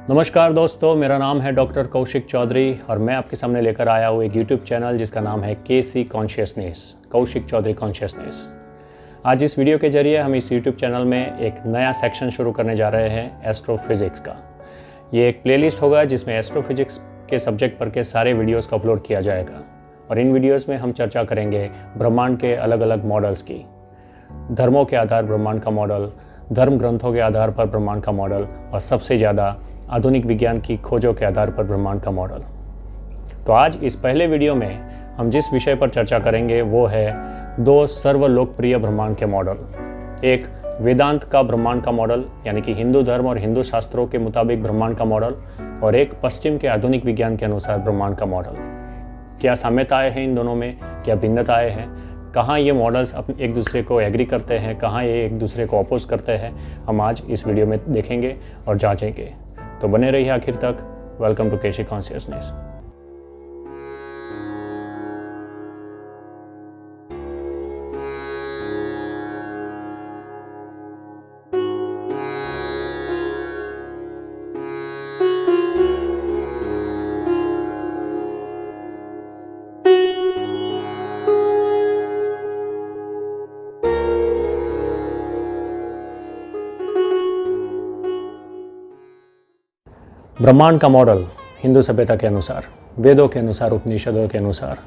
नमस्कार दोस्तों, मेरा नाम है डॉक्टर कौशिक चौधरी और मैं आपके सामने लेकर आया हूँ एक यूट्यूब चैनल जिसका नाम है KC consciousness, Kaushik Chaudhary consciousness. आज इस वीडियो के जरिए हम इस यूट्यूब चैनल में एक नया सेक्शन शुरू करने जा रहे हैं एस्ट्रोफिजिक्स का। ये एक प्लेलिस्ट होगा जिसमें एस्ट्रोफिजिक्स के सब्जेक्ट पर के सारे वीडियोज़ को अपलोड किया जाएगा और इन वीडियोज़ में हम चर्चा करेंगे ब्रह्मांड के अलग अलग मॉडल्स की, धर्मों के आधार ब्रह्मांड का मॉडल, धर्म ग्रंथों के आधार पर ब्रह्मांड का मॉडल और सबसे ज़्यादा आधुनिक विज्ञान की खोजों के आधार पर ब्रह्मांड का मॉडल। तो आज इस पहले वीडियो में हम जिस विषय पर चर्चा करेंगे वो है दो सर्वलोकप्रिय ब्रह्मांड के मॉडल। एक वेदांत का ब्रह्मांड का मॉडल यानी कि हिंदू धर्म और हिंदू शास्त्रों के मुताबिक ब्रह्मांड का मॉडल, और एक पश्चिम के आधुनिक विज्ञान के अनुसार ब्रह्मांड का मॉडल। क्या साम्यताएं हैं इन दोनों में, क्या भिन्नताएं हैं, कहाँ ये मॉडल्स एक दूसरे को एग्री करते हैं, कहाँ ये एक दूसरे को अपोज करते हैं, हम आज इस वीडियो में देखेंगे और जांचेंगे। तो बने रहिए आखिर तक। Welcome to KC consciousness. ब्रह्मांड का मॉडल हिंदू सभ्यता के अनुसार, वेदों के अनुसार, उपनिषदों के अनुसार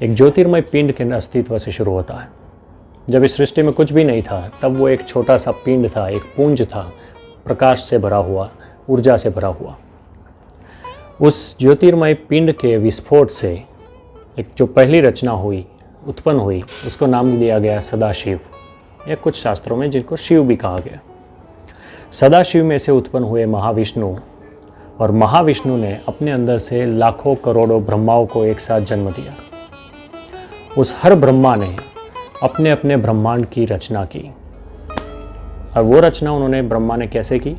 एक ज्योतिर्मय पिंड के अस्तित्व से शुरू होता है। जब इस सृष्टि में कुछ भी नहीं था तब वो एक छोटा सा पिंड था, एक पुंज था, प्रकाश से भरा हुआ, ऊर्जा से भरा हुआ। उस ज्योतिर्मय पिंड के विस्फोट से एक जो पहली रचना हुई, उत्पन्न हुई, उसको नाम दिया गया सदाशिव, या कुछ शास्त्रों में जिनको शिव भी कहा गया। सदाशिव में से उत्पन्न हुए महाविष्णु, और महाविष्णु ने अपने अंदर से लाखों करोड़ों ब्रह्माओं को एक साथ जन्म दिया। उस हर ब्रह्मा ने अपने अपने ब्रह्मांड की रचना की, और वो रचना उन्होंने ब्रह्मा ने कैसे की,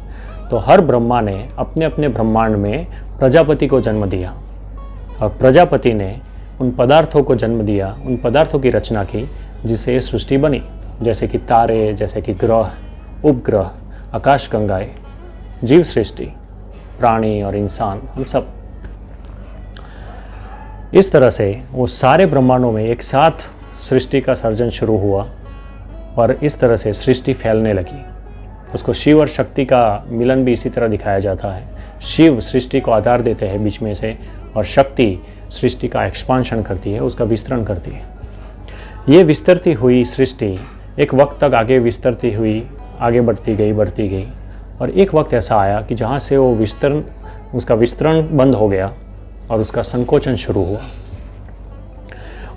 तो हर ब्रह्मा ने अपने अपने ब्रह्मांड में प्रजापति को जन्म दिया, और प्रजापति ने उन पदार्थों को जन्म दिया, उन पदार्थों की रचना की जिससे ये सृष्टि बनी, जैसे कि तारे, जैसे कि ग्रह, उपग्रह, आकाशगंगाएं, जीव सृष्टि, प्राणी और इंसान, हम सब। इस तरह से वो सारे ब्रह्मांडों में एक साथ सृष्टि का सर्जन शुरू हुआ, और इस तरह से सृष्टि फैलने लगी। उसको शिव और शक्ति का मिलन भी इसी तरह दिखाया जाता है। शिव सृष्टि को आधार देते हैं बीच में से, और शक्ति सृष्टि का एक्सपांशन करती है, उसका विस्तरण करती है। ये विस्तरती हुई सृष्टि एक वक्त तक आगे विस्तरती हुई, आगे बढ़ती गई, और एक वक्त ऐसा आया कि जहाँ से वो उसका विस्तरण बंद हो गया और उसका संकोचन शुरू हुआ।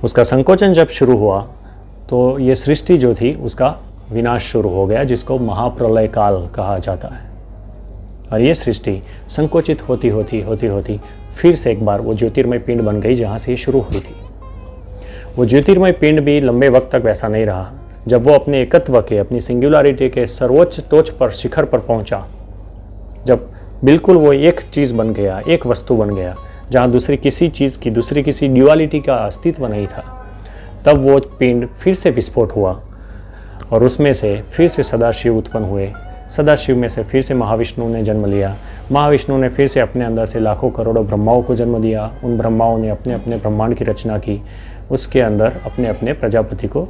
उसका संकोचन जब शुरू हुआ तो ये सृष्टि जो थी उसका विनाश शुरू हो गया, जिसको महाप्रलय काल कहा जाता है। और ये सृष्टि संकोचित होती फिर से एक बार वो ज्योतिर्मय पिंड बन गई जहाँ से ये शुरू हुई थी। वो ज्योतिर्मय पिंड भी लंबे वक्त तक वैसा नहीं रहा। जब वो अपने एकत्व के, अपनी सिंगुलरिटी के सर्वोच्च टोच पर, शिखर पर पहुंचा, जब बिल्कुल वो एक चीज़ बन गया, एक वस्तु बन गया, जहाँ दूसरी किसी चीज़ की, दूसरी किसी ड्युअलिटी का अस्तित्व नहीं था, तब वो पिंड फिर से विस्फोट हुआ, और उसमें से फिर से सदाशिव उत्पन्न हुए। सदाशिव में से फिर से महाविष्णु ने जन्म लिया। महाविष्णु ने फिर से अपने अंदर से लाखों करोड़ों ब्रह्माओं को जन्म दिया। उन ब्रह्माओं ने अपने अपने ब्रह्मांड की रचना की, उसके अंदर अपने अपने प्रजापति को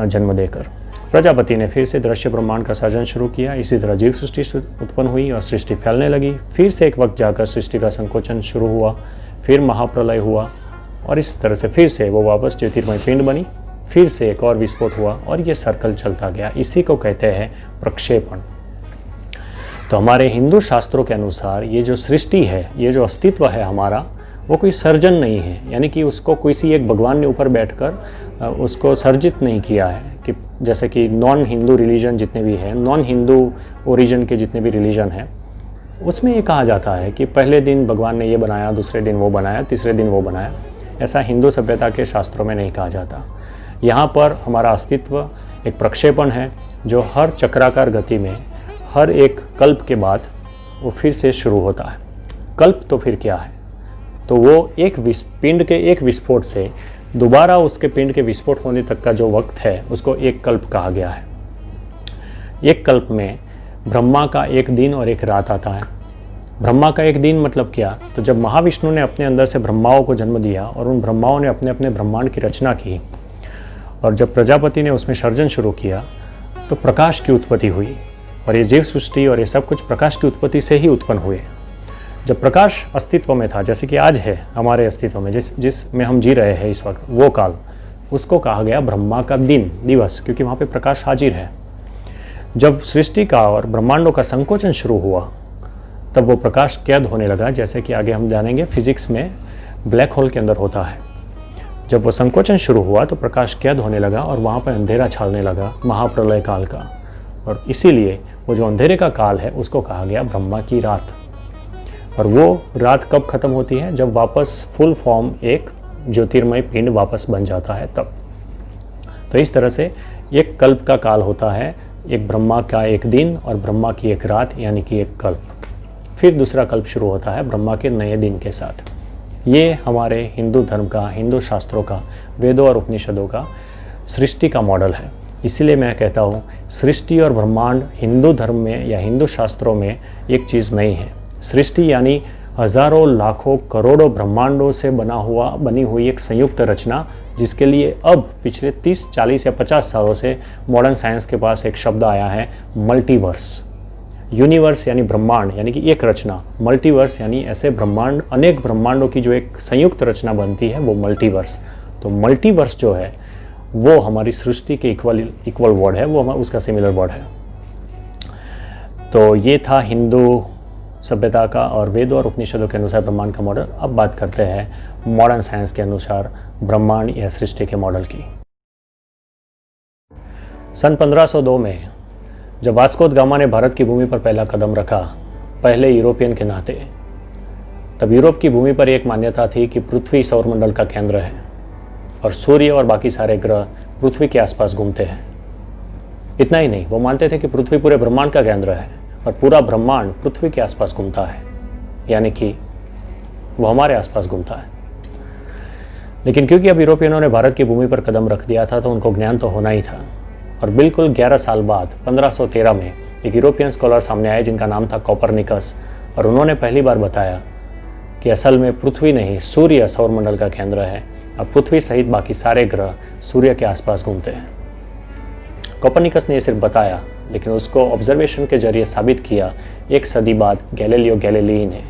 जन्म देकर प्रजापति ने फिर से दृश्य ब्रह्मांड का सर्जन शुरू किया। इसी तरह जीव सृष्टि उत्पन्न हुई और सृष्टि फैलने लगी। फिर से एक वक्त जाकर सृष्टि का संकोचन शुरू हुआ, फिर महाप्रलय हुआ, और इस तरह से फिर से वो वापस ज्योतिर्मय पिंड बनी, फिर से एक और विस्फोट हुआ, और ये सर्कल चलता गया। इसी को कहते हैं प्रक्षेपण। तो हमारे हिंदू शास्त्रों के अनुसार ये जो सृष्टि है, ये जो अस्तित्व है हमारा, वो कोई सर्जन नहीं है, यानी कि उसको किसी एक भगवान ने ऊपर बैठकर उसको सर्जित नहीं किया है। कि जैसे कि नॉन हिंदू रिलीजन जितने भी हैं, नॉन हिंदू ओरिजिन के जितने भी रिलीजन हैं, उसमें ये कहा जाता है कि पहले दिन भगवान ने ये बनाया, दूसरे दिन वो बनाया, तीसरे दिन वो बनाया। ऐसा हिंदू सभ्यता के शास्त्रों में नहीं कहा जाता। यहाँ पर हमारा अस्तित्व एक प्रक्षेपण है जो हर चक्राकार गति में, हर एक कल्प के बाद वो फिर से शुरू होता है। कल्प तो फिर क्या है, तो वो एक पिंड के एक विस्फोट से दोबारा उसके पिंड के विस्फोट होने तक का जो वक्त है उसको एक कल्प कहा गया है। एक कल्प में ब्रह्मा का एक दिन और एक रात आता है, ब्रह्मा का एक दिन मतलब क्या? तो जब महाविष्णु ने अपने अंदर से ब्रह्माओं को जन्म दिया और उन ब्रह्माओं ने अपने अपने ब्रह्मांड की रचना की, और जब प्रजापति ने उसमें सर्जन शुरू किया तो प्रकाश की उत्पत्ति हुई। और ये जीव सृष्टि और ये सब कुछ प्रकाश की उत्पत्ति से ही उत्पन्न हुए। जब प्रकाश अस्तित्व में था, जैसे कि आज है हमारे अस्तित्व में, जिसमें हम जी रहे हैं इस वक्त, वो काल, उसको कहा गया ब्रह्मा का दिन, दिवस, क्योंकि वहाँ पे प्रकाश हाजिर है। जब सृष्टि का और ब्रह्मांडों का संकोचन शुरू हुआ तब वो प्रकाश कैद होने लगा, जैसे कि आगे हम जानेंगे फिजिक्स में ब्लैक होल के अंदर होता है। जब वो संकोचन शुरू हुआ तो प्रकाश कैद होने लगा और वहाँ पर अंधेरा छालने लगा, महाप्रलय काल का। और इसीलिए वो जो अंधेरे का काल है उसको कहा गया ब्रह्मा की रात। और वो रात कब खत्म होती है? जब वापस फुल फॉर्म एक ज्योतिर्मय पिंड वापस बन जाता है तब। तो इस तरह से एक कल्प का काल होता है, एक ब्रह्मा का एक दिन और ब्रह्मा की एक रात, यानी कि एक कल्प। फिर दूसरा कल्प शुरू होता है ब्रह्मा के नए दिन के साथ। ये हमारे हिंदू धर्म का, हिंदू शास्त्रों का, वेदों और उपनिषदों का सृष्टि का मॉडल है। इसीलिए मैं कहता हूँ सृष्टि और ब्रह्मांड हिंदू धर्म में या हिंदू शास्त्रों में एक चीज़ नहीं है। सृष्टि यानी हजारों, लाखों, करोड़ों ब्रह्मांडों से बनी हुई एक संयुक्त रचना, जिसके लिए अब पिछले 30, 40 या 50 सालों से मॉडर्न साइंस के पास एक शब्द आया है, मल्टीवर्स। यूनिवर्स यानी ब्रह्मांड, यानी कि एक रचना। मल्टीवर्स यानी ऐसे ब्रह्मांड, अनेक ब्रह्मांडों की जो एक संयुक्त रचना बनती है, वो मल्टीवर्स। तो मल्टीवर्स जो है वो हमारी सृष्टि के इक्वल वर्ड है, वो उसका सिमिलर वर्ड है। तो ये था हिंदू सभ्यता का और वेदों और उपनिषदों के अनुसार ब्रह्मांड का मॉडल। अब बात करते हैं मॉडर्न साइंस के अनुसार ब्रह्मांड या सृष्टि के मॉडल की। सन 1502 में जब वास्को द गामा ने भारत की भूमि पर पहला कदम रखा, पहले यूरोपियन के नाते, तब यूरोप की भूमि पर एक मान्यता थी कि पृथ्वी सौरमंडल का केंद्र है और सूर्य और बाकी सारे ग्रह पृथ्वी के आसपास घूमते हैं। इतना ही नहीं, वो मानते थे कि पृथ्वी पूरे ब्रह्मांड का केंद्र है और पूरा ब्रह्मांड पृथ्वी के आसपास घूमता है, यानी कि वो हमारे आसपास घूमता है। लेकिन क्योंकि अब यूरोपियनों ने भारत की भूमि पर कदम रख दिया था तो उनको ज्ञान तो होना ही था। और बिल्कुल 11 साल बाद 1513 में एक यूरोपियन स्कॉलर सामने आए जिनका नाम था कोपरनिकस, और उन्होंने पहली बार बताया कि असल में पृथ्वी नहीं, सूर्य सौरमंडल का केंद्र है और पृथ्वी सहित बाकी सारे ग्रह सूर्य के आसपास घूमते हैं। कोपरनिकस ने ये सिर्फ बताया, लेकिन उसको ऑब्जर्वेशन के जरिए साबित किया एक सदी बाद गैलीलियो गैलीली ने।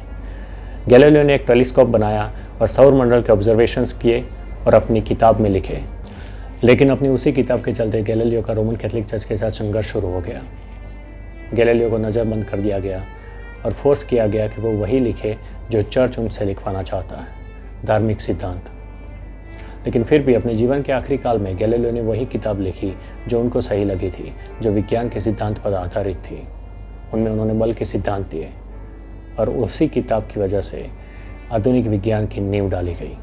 गैलीलियो ने एक टेलीस्कोप बनाया और सौरमंडल के ऑब्जर्वेशंस किए और अपनी किताब में लिखे। लेकिन अपनी उसी किताब के चलते गैलीलियो का रोमन कैथोलिक चर्च के साथ संघर्ष शुरू हो गया। गैलीलियो को नज़रबंद कर दिया गया और फोर्स किया गया कि वो वही लिखे जो चर्च उनसे लिखवाना चाहता है, धार्मिक सिद्धांत। लेकिन फिर भी अपने जीवन के आखिरी काल में गैलीलियो ने वही किताब लिखी जो उनको सही लगी थी, जो विज्ञान के सिद्धांत पर आधारित थी। उनमें उन्होंने बल के सिद्धांत दिए और उसी किताब की वजह से आधुनिक विज्ञान की नींव डाली गई।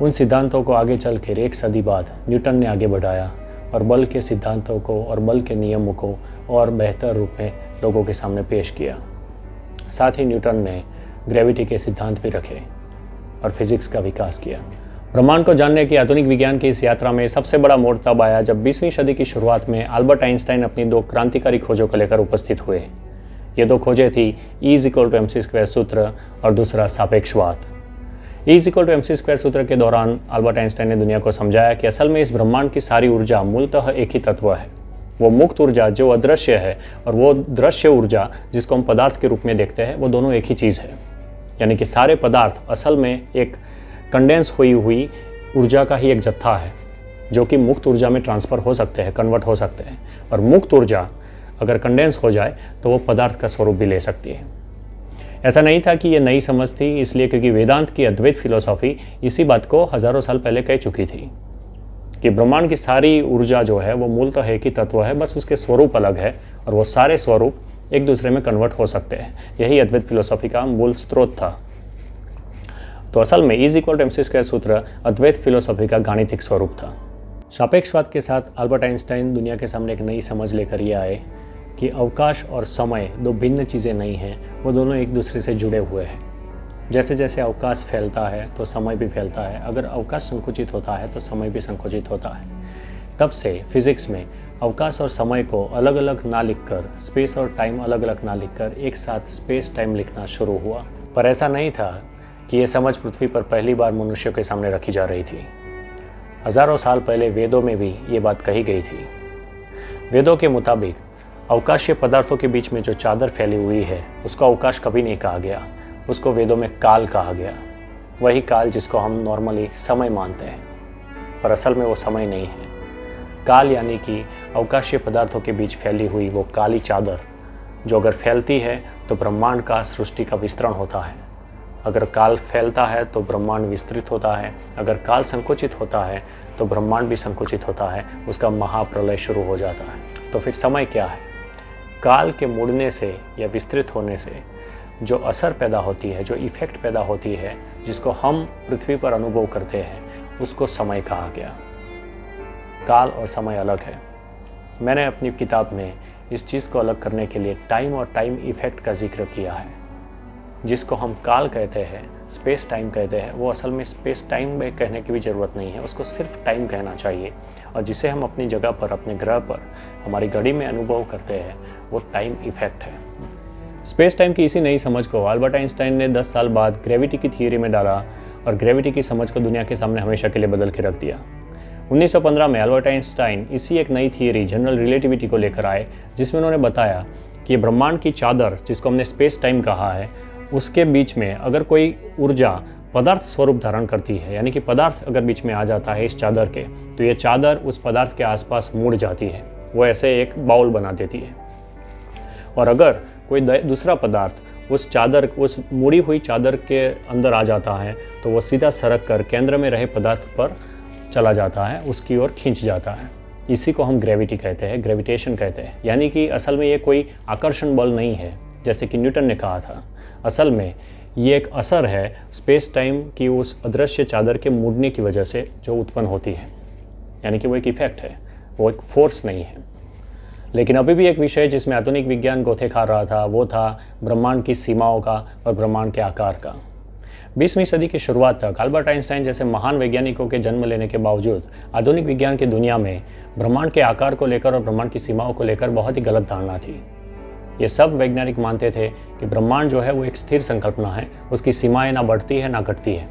उन सिद्धांतों को आगे चल कर एक सदी बाद न्यूटन ने आगे बढ़ाया और बल के सिद्धांतों को और बल के नियमों को और बेहतर रूप में लोगों के सामने पेश किया। साथ ही न्यूटन ने ग्रेविटी के सिद्धांत भी रखे और फिजिक्स का विकास किया। ब्रह्मांड को जानने की आधुनिक विज्ञान की इस यात्रा में सबसे बड़ा मोड़ तब आया जब 20वीं सदी की शुरुआत में अल्बर्ट आइंस्टाइन अपनी 2 क्रांतिकारी खोजों को लेकर उपस्थित हुए। ये 2 खोजें थी E=mc² सूत्र और दूसरा सापेक्षवाद। E=mc² सूत्र के दौरान अल्बर्ट आइंस्टाइन ने दुनिया को समझाया कि असल में इस ब्रह्मांड की सारी ऊर्जा मूलतः एक ही तत्व है। वो मुक्त ऊर्जा जो अदृश्य है और वो दृश्य ऊर्जा जिसको हम पदार्थ के रूप में देखते हैं, वो दोनों एक ही चीज़ है। यानी कि सारे पदार्थ असल में एक कंडेंस हुई ऊर्जा का ही एक जत्था है जो कि मुक्त ऊर्जा में ट्रांसफ़र हो सकते हैं, कन्वर्ट हो सकते हैं। और मुक्त ऊर्जा अगर कंडेंस हो जाए तो वो पदार्थ का स्वरूप भी ले सकती है। ऐसा नहीं था कि ये नई समझ थी, इसलिए क्योंकि वेदांत की अद्वैत फिलोसॉफी इसी बात को हज़ारों साल पहले कह चुकी थी कि ब्रह्मांड की सारी ऊर्जा जो है वो मूलतः एक ही तत्व है, बस उसके स्वरूप अलग है और वो सारे स्वरूप एक दूसरे में कन्वर्ट हो सकते हैं। यही अद्वैत फिलोसॉफी का मूल स्रोत था। तो असल में E=mc² सूत्र अद्वैत फिलोसॉफी का गाणितिक स्वरूप था। सापेक्षवाद के साथ अल्बर्ट आइंस्टाइन दुनिया के सामने एक नई समझ लेकर ये आए कि अवकाश और समय 2 भिन्न चीज़ें नहीं हैं, वो दोनों एक दूसरे से जुड़े हुए हैं। जैसे जैसे अवकाश फैलता है तो समय भी फैलता है, अगर अवकाश संकुचित होता है तो समय भी संकुचित होता है। तब से फिज़िक्स में अवकाश और समय को अलग अलग ना लिखकर, स्पेस और टाइम अलग अलग ना लिखकर एक साथ स्पेस टाइम लिखना शुरू हुआ। पर ऐसा नहीं था कि ये समझ पृथ्वी पर पहली बार मनुष्यों के सामने रखी जा रही थी। हजारों साल पहले वेदों में भी ये बात कही गई थी। वेदों के मुताबिक अवकाशीय पदार्थों के बीच में जो चादर फैली हुई है उसको अवकाश कभी नहीं कहा गया, उसको वेदों में काल कहा गया। वही काल जिसको हम नॉर्मली समय मानते हैं, पर असल में वो समय नहीं है। काल यानी कि अवकाशीय पदार्थों के बीच फैली हुई वो काली चादर, जो अगर फैलती है तो ब्रह्मांड का, सृष्टि का विस्तरण होता है। अगर काल फैलता है तो ब्रह्मांड विस्तृत होता है। अगर काल संकुचित होता है तो ब्रह्मांड भी संकुचित होता है, उसका महाप्रलय शुरू हो जाता है। तो फिर समय क्या है? काल के मुड़ने से या विस्तृत होने से जो असर पैदा होती है, जो इफेक्ट पैदा होती है, जिसको हम पृथ्वी पर अनुभव करते हैं, उसको समय कहा गया। काल और समय अलग है। मैंने अपनी किताब में इस चीज़ को अलग करने के लिए टाइम और टाइम इफेक्ट का जिक्र किया है। जिसको हम काल कहते हैं, स्पेस टाइम कहते हैं, वो असल में स्पेस टाइम में कहने की भी ज़रूरत नहीं है, उसको सिर्फ टाइम कहना चाहिए। और जिसे हम अपनी जगह पर, अपने ग्रह पर, हमारी घड़ी में अनुभव करते हैं, वो टाइम इफेक्ट है। स्पेस टाइम की इसी नई समझ को अल्बर्ट आइंस्टाइन ने 10 साल बाद ग्रेविटी की थियरी में डाला और ग्रेविटी की समझ को दुनिया के सामने हमेशा के लिए बदल के रख दिया। 1915 में अल्बर्ट आइंस्टाइन इसी एक नई थियरी जनरल रिलेटिविटी को लेकर आए, जिसमें उन्होंने बताया कि ब्रह्मांड की चादर, जिसको हमने स्पेस टाइम कहा है, उसके बीच में अगर कोई ऊर्जा पदार्थ स्वरूप धारण करती है, यानी कि पदार्थ अगर बीच में आ जाता है इस चादर के, तो ये चादर उस पदार्थ के आसपास मुड़ जाती है, वो ऐसे एक बाउल बना देती है। और अगर कोई दूसरा पदार्थ उस चादर, उस मुड़ी हुई चादर के अंदर आ जाता है, तो वो सीधा सरक कर केंद्र में रहे पदार्थ पर चला जाता है, उसकी ओर खींच जाता है। इसी को हम ग्रेविटी कहते हैं, ग्रेविटेशन कहते हैं। यानी कि असल में ये कोई आकर्षण बल नहीं है, जैसे कि न्यूटन ने कहा था। असल में ये एक असर है स्पेस टाइम की उस अदृश्य चादर के मुड़ने की वजह से जो उत्पन्न होती है, यानी कि वो एक इफेक्ट है, वो एक फोर्स नहीं है। लेकिन अभी भी एक विषय जिसमें आधुनिक विज्ञान गोथे खा रहा था, वो था ब्रह्मांड की सीमाओं का और ब्रह्मांड के आकार का। 20वीं सदी की शुरुआत तक अल्बर्ट आइंस्टाइन जैसे महान वैज्ञानिकों के जन्म लेने के बावजूद आधुनिक विज्ञान की दुनिया में ब्रह्मांड के आकार को लेकर और ब्रह्मांड की सीमाओं को लेकर बहुत ही गलत धारणा थी। ये सब वैज्ञानिक मानते थे कि ब्रह्मांड जो है वो एक स्थिर संकल्पना है, उसकी सीमाएं ना बढ़ती है ना घटती है।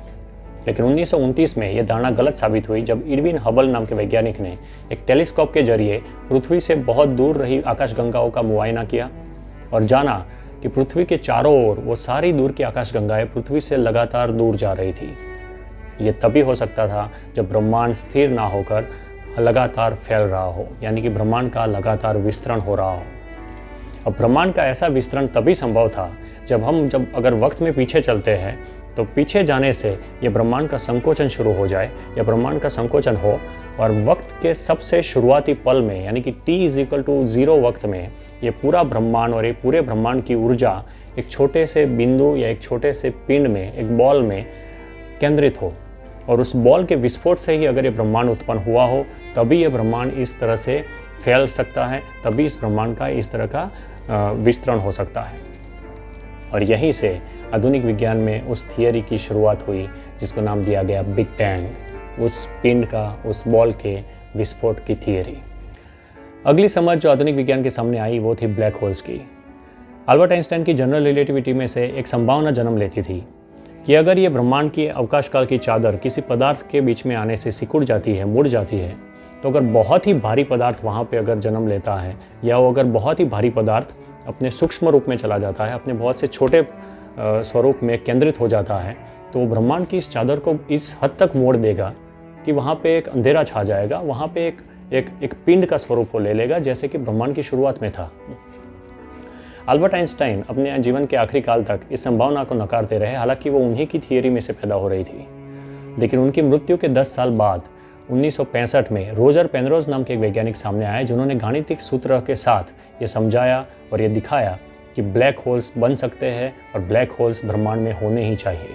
लेकिन 1929 में यह धारणा गलत साबित हुई जब एडविन हबल नाम के वैज्ञानिक ने एक टेलीस्कोप के जरिए पृथ्वी से बहुत दूर रही आकाशगंगाओं का मुआयना किया और जाना कि पृथ्वी के चारों ओर वो सारी दूर की आकाशगंगाएं पृथ्वी से लगातार दूर जा रही थी। ये तभी हो सकता था जब ब्रह्मांड स्थिर ना होकर लगातार फैल रहा हो, यानी कि ब्रह्मांड का लगातार विस्तरण हो रहा हो। अब ब्रह्मांड का ऐसा विस्तरण तभी संभव था जब अगर वक्त में पीछे चलते हैं तो पीछे जाने से ये ब्रह्मांड का संकोचन शुरू हो जाए, या ब्रह्मांड का संकोचन हो और वक्त के सबसे शुरुआती पल में, यानी कि t=0 वक्त में ये पूरा ब्रह्मांड और ये पूरे ब्रह्मांड की ऊर्जा एक छोटे से बिंदु या एक छोटे से पिंड में, एक बॉल में केंद्रित हो, और उस बॉल के विस्फोट से ही अगर ये ब्रह्मांड उत्पन्न हुआ हो, तभी ये ब्रह्मांड इस तरह से फैल सकता है, तभी इस ब्रह्मांड का इस तरह का विस्तरण हो सकता है। और यहीं से आधुनिक विज्ञान में उस थियरी की शुरुआत हुई जिसको नाम दिया गया बिग बैंग, उस पिंड का, उस बॉल के विस्फोट की थियरी। अगली समझ जो आधुनिक विज्ञान के सामने आई वो थी ब्लैक होल्स की। अल्बर्ट आइंस्टाइन की जनरल रिलेटिविटी में से एक संभावना जन्म लेती थी कि अगर ये ब्रह्मांड की अवकाशकाल की चादर किसी पदार्थ के बीच में आने से सिकुड़ जाती है, मुड़ जाती है, तो अगर बहुत ही भारी पदार्थ वहाँ पे अगर जन्म लेता है, या वो अगर बहुत ही भारी पदार्थ अपने सूक्ष्म रूप में चला जाता है, अपने बहुत से छोटे स्वरूप में केंद्रित हो जाता है, तो ब्रह्मांड की इस चादर को इस हद तक मोड़ देगा कि वहाँ पे एक अंधेरा छा जाएगा, वहाँ पे एक पिंड का स्वरूप वो ले लेगा, जैसे कि ब्रह्मांड की शुरुआत में था। अल्बर्ट आइंस्टाइन अपने जीवन के आखिरी काल तक इस संभावना को नकारते रहे, हालांकि वो उन्हीं की थियरी में से पैदा हो रही थी। लेकिन उनकी मृत्यु के 10 साल बाद 1965 में रोजर पेनरोज नाम के एक वैज्ञानिक सामने आए, जिन्होंने गाणितिक सूत्र के साथ ये समझाया और ये दिखाया कि ब्लैक होल्स बन सकते हैं और ब्लैक होल्स ब्रह्मांड में होने ही चाहिए।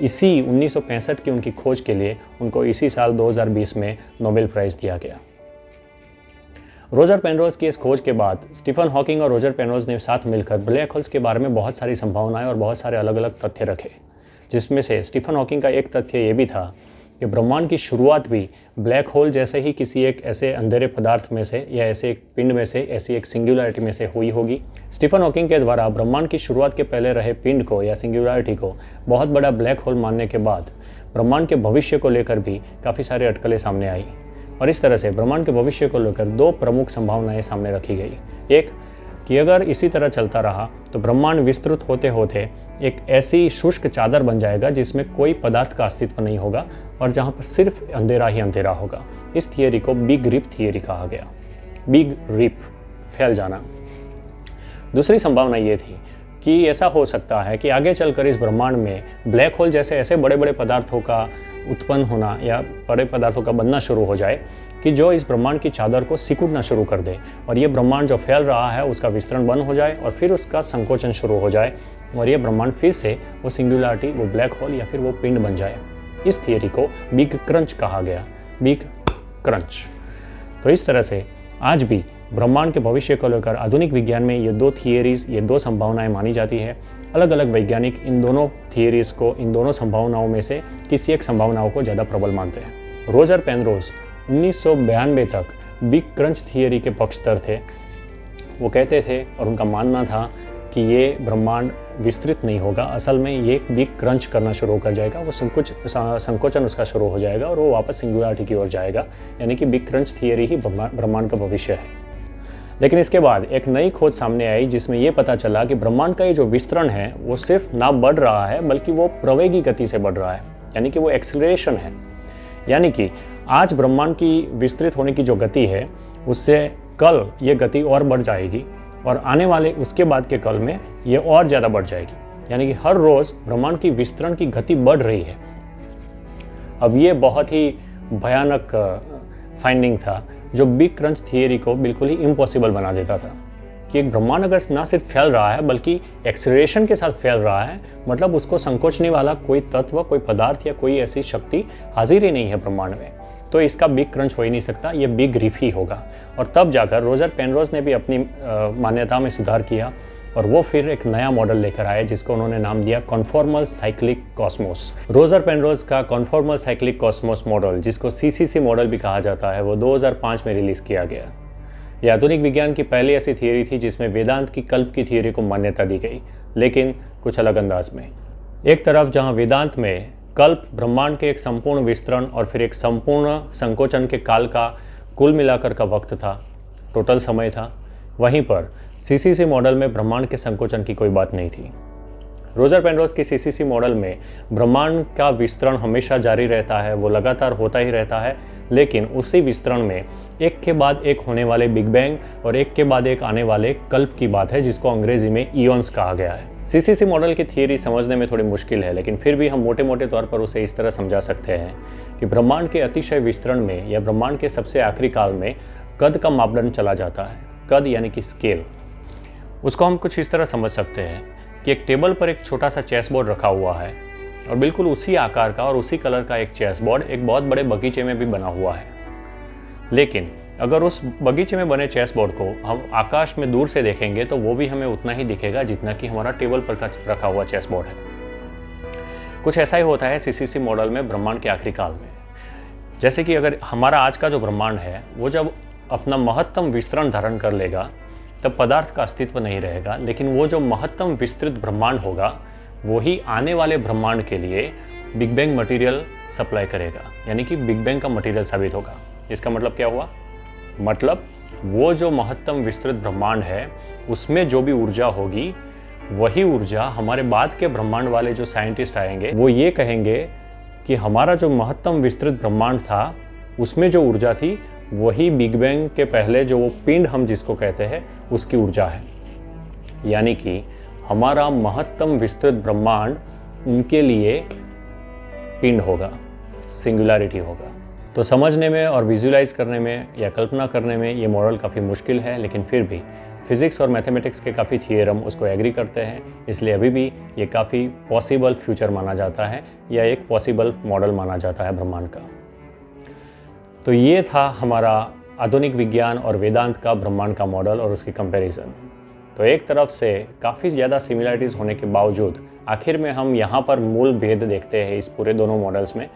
इसी 1965 की उनकी खोज के लिए उनको इसी साल 2020 में नोबेल प्राइज़ दिया गया। रोजर पेनरोज की इस खोज के बाद स्टीफन हॉकिंग और रोजर पेनरोज ने साथ मिलकर ब्लैक होल्स के बारे में बहुत सारी संभावनाएं और बहुत सारे अलग अलग तथ्य रखे, जिसमें से स्टीफन हॉकिंग का एक तथ्य ये भी था कि ब्रह्मांड की शुरुआत भी ब्लैक होल जैसे ही किसी एक ऐसे अंधेरे पदार्थ में से या ऐसे एक पिंड में से, ऐसी एक सिंगुलरिटी में से हुई होगी। स्टीफन हॉकिंग के द्वारा ब्रह्मांड की शुरुआत के पहले रहे पिंड को या सिंगुलरिटी को बहुत बड़ा ब्लैक होल मानने के बाद ब्रह्मांड के भविष्य को लेकर भी काफ़ी सारे अटकलें सामने आई और इस तरह से ब्रह्मांड के भविष्य को लेकर दो प्रमुख संभावनाएं सामने रखी गई। एक कि अगर इसी तरह चलता रहा तो ब्रह्मांड विस्तृत होते होते एक ऐसी शुष्क चादर बन जाएगा जिसमें कोई पदार्थ का अस्तित्व नहीं होगा और जहाँ पर सिर्फ अंधेरा ही अंधेरा होगा। इस थियरी को बिग रिप थियरी कहा गया। बिग रिप, फैल जाना। दूसरी संभावना ये थी कि ऐसा हो सकता है कि आगे चलकर इस ब्रह्मांड में ब्लैक होल जैसे ऐसे बड़े बड़े पदार्थों का उत्पन्न होना या बड़े पदार्थों का बनना शुरू हो जाए कि जो इस ब्रह्मांड की चादर को सिकुड़ना शुरू कर दे और ये ब्रह्मांड जो फैल रहा है उसका विस्तरण बंद हो जाए और फिर उसका संकोचन शुरू हो जाए और ये ब्रह्मांड फिर से वो सिंगुलरिटी, वो ब्लैक होल या फिर वो पिंड बन जाए। इस थियरी को बिग क्रंच कहा गया। Big crunch. तो इस तरह से आज भी ब्रह्मांड के भविष्य को लेकर आधुनिक विज्ञान में ये दो थियरीज, ये दो संभावनाएं मानी जाती है। अलग अलग वैज्ञानिक इन दोनों थियरीज को, इन दोनों संभावनाओं में से किसी एक संभावनाओं को ज़्यादा प्रबल मानते हैं। रोजर पेनरोज 1992 तक बिग क्रंच थियरी के पक्षधर थे। वो कहते थे और उनका मानना था कि ये ब्रह्मांड विस्तृत नहीं होगा, असल में ये बिग क्रंच करना शुरू कर जाएगा, वो संकोचन उसका शुरू हो जाएगा और वो वापस सिंगुलरिटी की ओर जाएगा, यानी कि बिग क्रंच थियरी ही ब्रह्मांड का भविष्य है। लेकिन इसके बाद एक नई खोज सामने आई जिसमें ये पता चला कि ब्रह्मांड का ये जो विस्तरण है वो सिर्फ ना बढ़ रहा है बल्कि वो प्रवेगी गति से बढ़ रहा है, यानी कि वो एक्सेलरेशन है। यानी कि आज ब्रह्मांड की विस्तृत होने की जो गति है उससे कल ये गति और बढ़ जाएगी और आने वाले उसके बाद के कल में ये और ज़्यादा बढ़ जाएगी, यानी कि हर रोज़ ब्रह्मांड की विस्तरण की गति बढ़ रही है। अब ये बहुत ही भयानक फाइंडिंग था जो बिग क्रंच थियरी को बिल्कुल ही इम्पॉसिबल बना देता था कि एक ब्रह्मांड अगर ना सिर्फ फैल रहा है बल्कि एक्सेलरेशन के साथ फैल रहा है, मतलब उसको संकोचने वाला कोई तत्व, कोई पदार्थ या कोई ऐसी शक्ति हाजिर ही नहीं है ब्रह्मांड में, तो इसका बिग क्रंच हो ही नहीं सकता, ये बिग रिप ही होगा। और तब जाकर रोजर पेनरोज ने भी अपनी मान्यता में सुधार किया और वो फिर एक नया मॉडल लेकर आए जिसको उन्होंने नाम दिया conformal cyclic Cosmos. Roger Penrose का कॉन्फॉर्मल साइक्लिक कॉस्मोस मॉडल, जिसको CCC मॉडल भी कहा जाता है, वो 2005 में रिलीज किया गया। यह आधुनिक विज्ञान की पहली ऐसी थियरी थी जिसमें वेदांत की कल्प की थियरी को मान्यता दी गई, लेकिन कुछ अलग अंदाज में। एक तरफ जहाँ वेदांत में कल्प ब्रह्मांड के एक संपूर्ण विस्तरण और फिर एक संपूर्ण संकोचन के काल का कुल मिलाकर का वक्त था, टोटल समय था, वहीं पर CCC मॉडल में ब्रह्मांड के संकोचन की कोई बात नहीं थी। रोजर पेनरोज की CCC मॉडल में ब्रह्मांड का विस्तरण हमेशा जारी रहता है, वो लगातार होता ही रहता है, लेकिन उसी विस्तरण में एक के बाद एक होने वाले बिग बैंग और एक के बाद एक आने वाले कल्प की बात है, जिसको अंग्रेजी में ईओन्स कहा गया है। CCC मॉडल की थियरी समझने में थोड़ी मुश्किल है, लेकिन फिर भी हम मोटे मोटे तौर पर उसे इस तरह समझा सकते हैं कि ब्रह्मांड के अतिशय विस्तरण में या ब्रह्मांड के सबसे आखिरी काल में कद का मापदंड चला जाता है। कद यानी कि स्केल। उसको हम कुछ इस तरह समझ सकते हैं कि एक टेबल पर एक छोटा सा चेस बोर्ड रखा हुआ है और बिल्कुल उसी आकार का और उसी कलर का एक चेस बोर्ड एक बहुत बड़े बगीचे में भी बना हुआ है। लेकिन अगर उस बगीचे में बने चेस बोर्ड को हम आकाश में दूर से देखेंगे तो वो भी हमें उतना ही दिखेगा जितना कि हमारा टेबल पर रखा हुआ चेस बोर्ड है। कुछ ऐसा ही होता है CCC मॉडल में ब्रह्मांड के आखिरी काल में। जैसे कि अगर हमारा आज का जो ब्रह्मांड है वो जब अपना महत्तम विस्तरण धारण कर लेगा तब पदार्थ का अस्तित्व नहीं रहेगा, लेकिन वो जो महत्तम विस्तृत ब्रह्मांड होगा वही आने वाले ब्रह्मांड के लिए बिग बैंग मटेरियल सप्लाई करेगा, यानी कि बिग बैंग का मटेरियल साबित होगा। इसका मतलब क्या हुआ? मतलब वो जो महत्तम विस्तृत ब्रह्मांड है उसमें जो भी ऊर्जा होगी वही ऊर्जा हमारे बाद के ब्रह्मांड वाले जो साइंटिस्ट आएंगे वो ये कहेंगे कि हमारा जो महत्तम विस्तृत ब्रह्मांड था उसमें जो ऊर्जा थी वही बिग बैंग के पहले जो वो पिंड हम जिसको कहते हैं उसकी ऊर्जा है। यानी कि हमारा महत्तम विस्तृत ब्रह्मांड उनके लिए पिंड होगा, सिंगुलरिटी होगा। तो समझने में और विजुलाइज करने में या कल्पना करने में ये मॉडल काफ़ी मुश्किल है, लेकिन फिर भी फिज़िक्स और मैथमेटिक्स के काफ़ी थियरम उसको एग्री करते हैं, इसलिए अभी भी ये काफ़ी पॉसिबल फ्यूचर माना जाता है या एक पॉसिबल मॉडल माना जाता है ब्रह्मांड का। तो ये था हमारा आधुनिक विज्ञान और वेदांत का ब्रह्मांड का मॉडल और उसकी कंपैरिजन। तो एक तरफ से काफ़ी ज़्यादा सिमिलरिटीज़ होने के बावजूद आखिर में हम यहाँ पर मूल भेद देखते हैं इस पूरे दोनों मॉडल्स में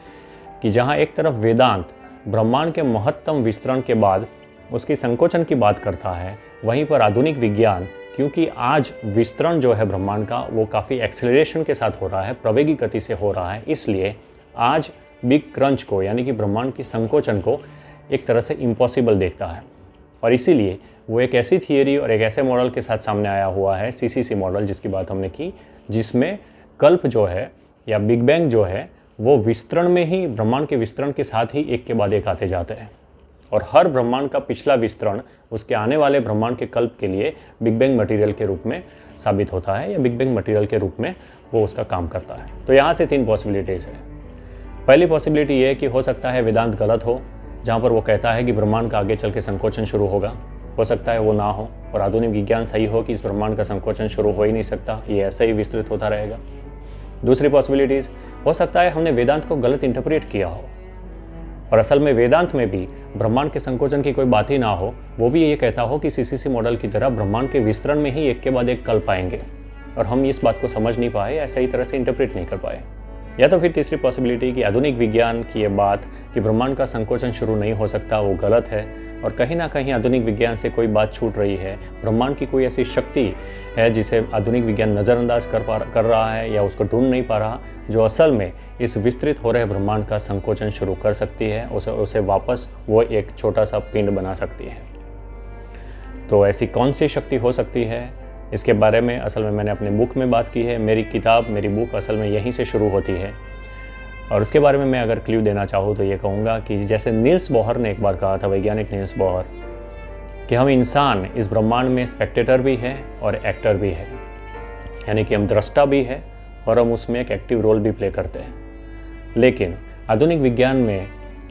कि जहाँ एक तरफ वेदांत ब्रह्मांड के महत्तम विस्तरण के बाद उसकी संकोचन की बात करता है, वहीं पर आधुनिक विज्ञान, क्योंकि आज विस्तरण जो है ब्रह्मांड का वो काफ़ी एक्सेलरेशन के साथ हो रहा है, प्रवेगी गति से हो रहा है, इसलिए आज बिग क्रंच को यानी कि ब्रह्मांड की संकोचन को एक तरह से इम्पॉसिबल देखता है। और इसीलिए वो एक ऐसी थियरी और एक ऐसे मॉडल के साथ सामने आया हुआ है, CCC मॉडल जिसकी बात हमने की, जिसमें कल्प जो है या बिग बैंग जो है वो विस्तरण में ही, ब्रह्मांड के विस्तरण के साथ ही एक के बाद एक आते जाते हैं, और हर ब्रह्मांड का पिछला विस्तरण उसके आने वाले ब्रह्मांड के कल्प के लिए बिग बैंग मटेरियल के रूप में साबित होता है, या बिग बैंग मटेरियल के रूप में वो उसका काम करता है। तो यहाँ से 3 पॉसिबिलिटीज़ है। पहली पॉसिबिलिटी ये कि हो सकता है वेदांत गलत हो, जहाँ पर वो कहता है कि ब्रह्मांड का आगे चल के संकोचन शुरू होगा। हो सकता है वो ना हो, और आधुनिक विज्ञान सही हो कि इस ब्रह्मांड का संकोचन शुरू हो ही नहीं सकता, ये ऐसे ही विस्तृत होता रहेगा। दूसरी पॉसिबिलिटीज़, हो सकता है हमने वेदांत को गलत इंटरप्रेट किया हो, और असल में वेदांत में भी ब्रह्मांड के संकोचन की कोई बात ही ना हो, वो भी ये कहता हो कि CCC मॉडल की तरह ब्रह्मांड के विस्तरण में ही एक के बाद एक कल्प आएंगे, और हम इस बात को समझ नहीं पाए या सही तरह से इंटरप्रेट नहीं कर पाए। या तो फिर तीसरी पॉसिबिलिटी कि आधुनिक विज्ञान की ये बात कि ब्रह्मांड का संकोचन शुरू नहीं हो सकता वो गलत है, और कहीं ना कहीं आधुनिक विज्ञान से कोई बात छूट रही है, ब्रह्मांड की कोई ऐसी शक्ति है जिसे आधुनिक विज्ञान नज़रअंदाज कर रहा है या उसको ढूंढ नहीं पा रहा, जो असल में इस विस्तृत हो रहे ब्रह्मांड का संकोचन शुरू कर सकती है, उसे वापस वो एक छोटा सा पिंड बना सकती है। तो ऐसी कौन सी शक्ति हो सकती है, इसके बारे में असल में मैंने अपने बुक में बात की है। मेरी बुक असल में यहीं से शुरू होती है, और उसके बारे में मैं अगर क्ल्यू देना चाहूँ तो ये कहूँगा कि जैसे नील्स बोहर ने एक बार कहा था, वैज्ञानिक नील्स बोहर, कि हम इंसान इस ब्रह्मांड में स्पेक्टेटर भी है और एक्टर भी है, यानी कि हम दृष्टा भी है और हम उसमें एक एक्टिव रोल भी प्ले करते हैं। लेकिन आधुनिक विज्ञान में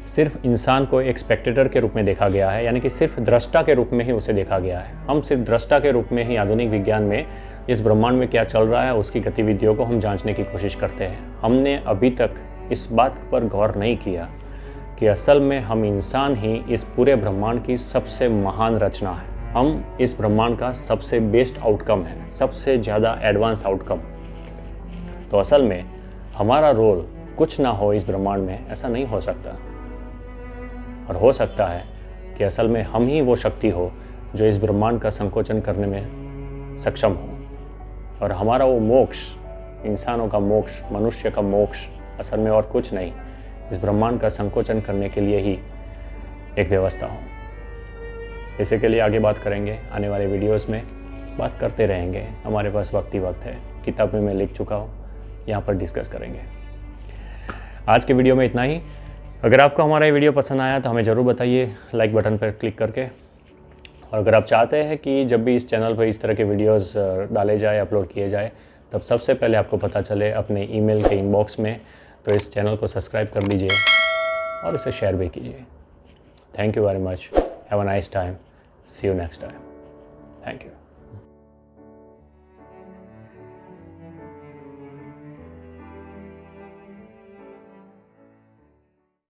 सिर्फ इंसान को एक स्पेक्टेटर के रूप में देखा गया है, यानी कि सिर्फ दृष्टा के रूप में ही उसे देखा गया है। हम सिर्फ दृष्टा के रूप में ही आधुनिक विज्ञान में इस ब्रह्मांड में क्या चल रहा है उसकी गतिविधियों को हम जांचने की कोशिश करते हैं। हमने अभी तक इस बात पर गौर नहीं किया कि असल में हम इंसान ही इस पूरे ब्रह्मांड की सबसे महान रचना है। हम इस ब्रह्मांड का सबसे बेस्ट आउटकम है, सबसे ज़्यादा एडवांस आउटकम। तो असल में हमारा रोल कुछ ना हो इस ब्रह्मांड में, ऐसा नहीं हो सकता। और हो सकता है कि असल में हम ही वो शक्ति हो जो इस ब्रह्मांड का संकोचन करने में सक्षम हो, और हमारा वो मोक्ष, इंसानों का मोक्ष, मनुष्य का मोक्ष असल में और कुछ नहीं, इस ब्रह्मांड का संकोचन करने के लिए ही एक व्यवस्था हो। इसी के लिए आगे बात करेंगे, आने वाले वीडियोस में बात करते रहेंगे। हमारे पास वक्त ही वक्त है, किताब में मैं लिख चुका हूँ, यहाँ पर डिस्कस करेंगे। आज के वीडियो में इतना ही। अगर आपको हमारा ये वीडियो पसंद आया तो हमें ज़रूर बताइए लाइक बटन पर क्लिक करके, और अगर आप चाहते हैं कि जब भी इस चैनल पर इस तरह के वीडियोस डाले जाए, अपलोड किए जाए, तब सबसे पहले आपको पता चले अपने ईमेल के इनबॉक्स में, तो इस चैनल को सब्सक्राइब कर दीजिए और इसे शेयर भी कीजिए। Thank you very much, have a nice time, see you next time, thank you.